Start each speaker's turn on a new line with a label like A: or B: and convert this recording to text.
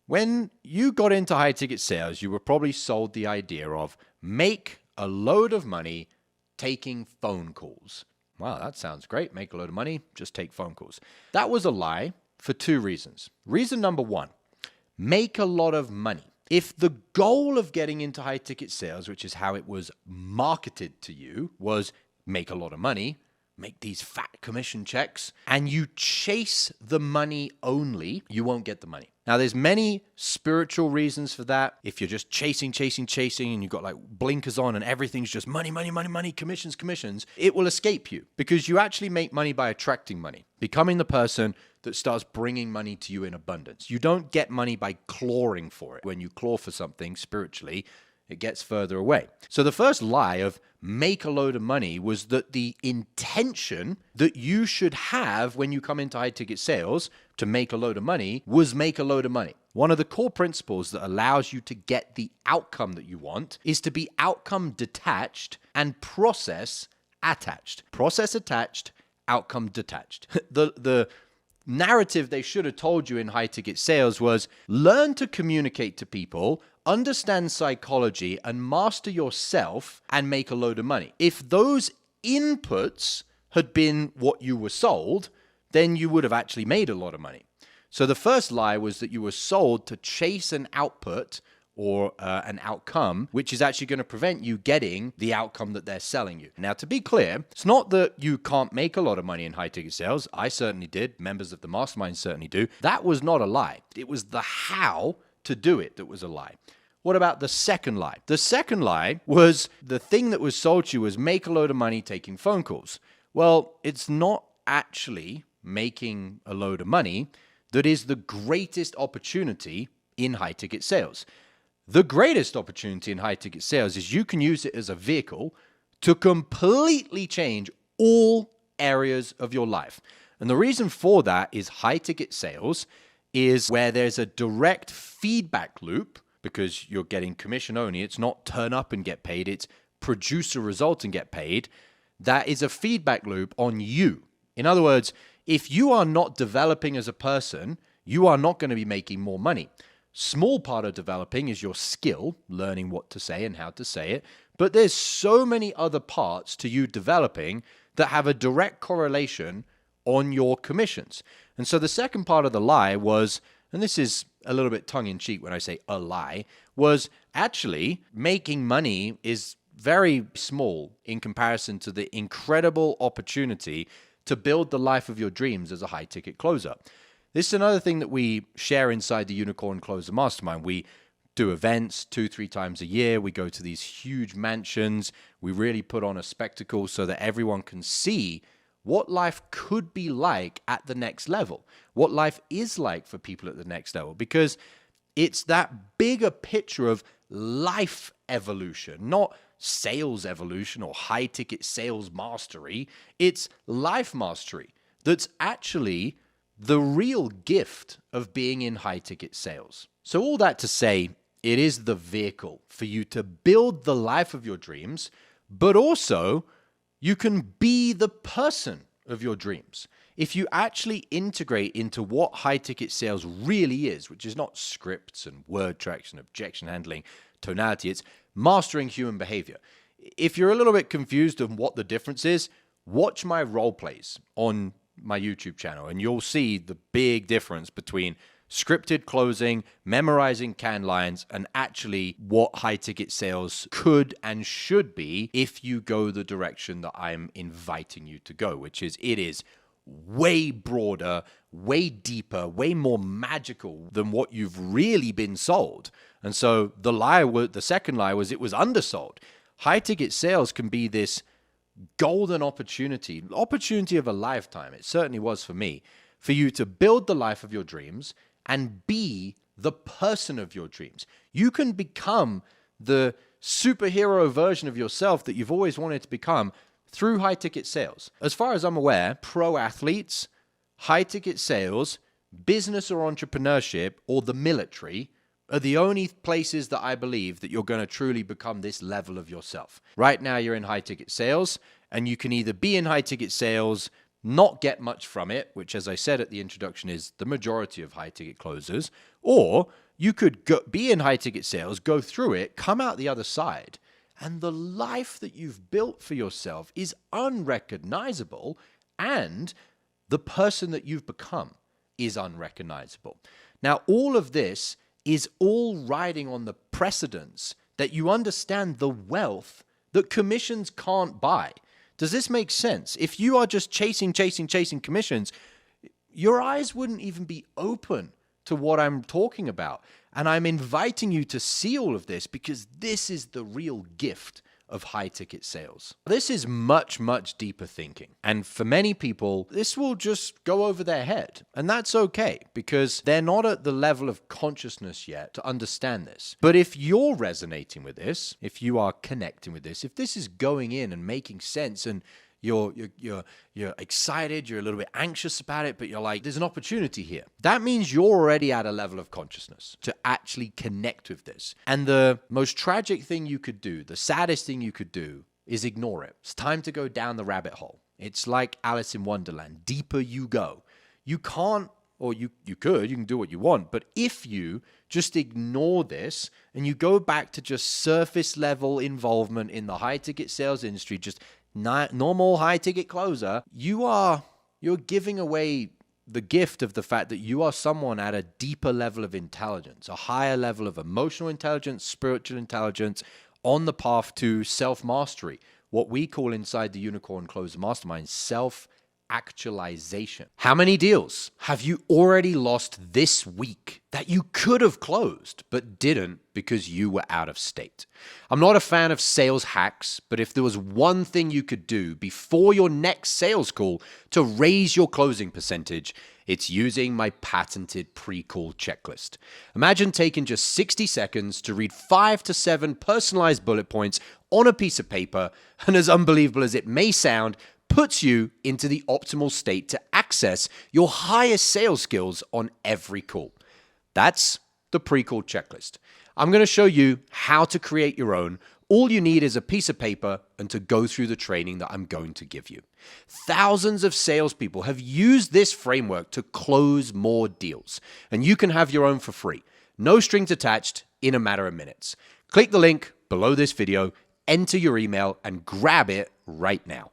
A: When you got into high ticket sales, you were probably sold the idea of make a load of money taking phone calls. Wow, that sounds great. Make a load of money, just take phone calls. That was a lie for two reasons. Reason number one, make a lot of money. If the goal of getting into high ticket sales, which is how it was marketed to you, was make a lot of money, make these fat commission checks, and you chase the money only, you won't get the money. Now, there's many spiritual reasons for that. If you're just chasing, and you've got like blinkers on and everything's just money, commissions, it will escape you because you actually make money by attracting money, becoming the person that starts bringing money to you in abundance. You don't get money by clawing for it. When you claw for something spiritually, it gets further away. So the first lie of make a load of money was that the intention that you should have when you come into high ticket sales to make a load of money was make a load of money. One of the core principles that allows you to get the outcome that you want is to be outcome detached and process attached. Process attached, outcome detached. The narrative they should have told you in high ticket sales was learn to communicate to people, understand psychology, and master yourself and make a load of money. If those inputs had been what you were sold, then you would have actually made a lot of money. So the first lie was that you were sold to chase an output or an outcome, which is actually going to prevent you getting the outcome that they're selling you. Now, to be clear, it's not that you can't make a lot of money in high ticket sales. I certainly did. Members of the mastermind certainly do. That was not a lie. It was the how to do it that was a lie. What about the second lie? The second lie was the thing that was sold to you was make a load of money taking phone calls. Well, it's not actually making a load of money that is the greatest opportunity in high ticket sales. The greatest opportunity in high ticket sales is you can use it as a vehicle to completely change all areas of your life. And the reason for that is high ticket sales is where there's a direct feedback loop because you're getting commission only. It's not turn up and get paid. It's produce a result and get paid. That is a feedback loop on you. In other words, if you are not developing as a person, you are not going to be making more money. Small part of developing is your skill, learning what to say and how to say it. But there's so many other parts to you developing that have a direct correlation on your commissions. And so the second part of the lie was, and this is a little bit tongue-in-cheek when I say a lie, was actually making money is very small in comparison to the incredible opportunity to build the life of your dreams as a high-ticket closer. This is another thing that we share inside the Unicorn Closer Mastermind. We do events 2-3 times a year. We go to these huge mansions. We really put on a spectacle so that everyone can see what life could be like at the next level, what life is like for people at the next level, because it's that bigger picture of life evolution, not sales evolution or high-ticket sales mastery. It's life mastery that's actually the real gift of being in high-ticket sales. So all that to say, it is the vehicle for you to build the life of your dreams, but also you can be the person of your dreams. If you actually integrate into what high-ticket sales really is, which is not scripts and word tracks and objection handling, tonality, it's mastering human behavior. If you're a little bit confused on what the difference is, watch my role plays on my YouTube channel, and you'll see the big difference between scripted closing, memorizing can lines, and actually what high-ticket sales could and should be if you go the direction that I'm inviting you to go, which is it is way broader, way deeper, way more magical than what you've really been sold. And so the second lie was it was undersold. High-ticket sales can be this golden opportunity of a lifetime. It certainly was for me, for you to build the life of your dreams and be the person of your dreams. You can become the superhero version of yourself that you've always wanted to become through high-ticket sales. As far as I'm aware, pro athletes, high-ticket sales, business or entrepreneurship, or the military are the only places that I believe that you're going to truly become this level of yourself. Right now, you're in high-ticket sales, and you can either be in high-ticket sales, not get much from it, which, as I said at the introduction, is the majority of high-ticket closers, or you could be in high ticket sales, go through it, come out the other side, and the life that you've built for yourself is unrecognizable, and the person that you've become is unrecognizable. Now, all of this is all riding on the precedence that you understand the wealth that commissions can't buy. Does this make sense? If you are just chasing commissions, your eyes wouldn't even be open to what I'm talking about. And I'm inviting you to see all of this because this is the real gift of high ticket sales. This is much, much deeper thinking. And for many people, this will just go over their head. And that's okay because they're not at the level of consciousness yet to understand this. But if you're resonating with this, if you are connecting with this, if this is going in and making sense and you're excited, you're a little bit anxious about it, but you're like, there's an opportunity here. That means you're already at a level of consciousness to actually connect with this. And the most tragic thing you could do, the saddest thing you could do is ignore it. It's time to go down the rabbit hole. It's like Alice in Wonderland. Deeper you go. You can't, or you can do what you want, but if you just ignore this and you go back to just surface level involvement in the high ticket sales industry, just normal high ticket closer, you're giving away the gift of the fact that you are someone at a deeper level of intelligence, a higher level of emotional intelligence, spiritual intelligence, on the path to self-mastery, what we call inside the Unicorn Closer Mastermind, self-actualization. How many deals have you already lost this week that you could have closed but didn't because you were out of state? I'm not a fan of sales hacks, but if there was one thing you could do before your next sales call to raise your closing percentage, it's using my patented pre-call checklist. Imagine taking just 60 seconds to read 5 to 7 personalized bullet points on a piece of paper, and as unbelievable as it may sound, puts you into the optimal state to access your highest sales skills on every call. That's the pre-call checklist. I'm going to show you how to create your own. All you need is a piece of paper and to go through the training that I'm going to give you. Thousands of salespeople have used this framework to close more deals, and you can have your own for free. No strings attached in a matter of minutes. Click the link below this video, enter your email, and grab it right now.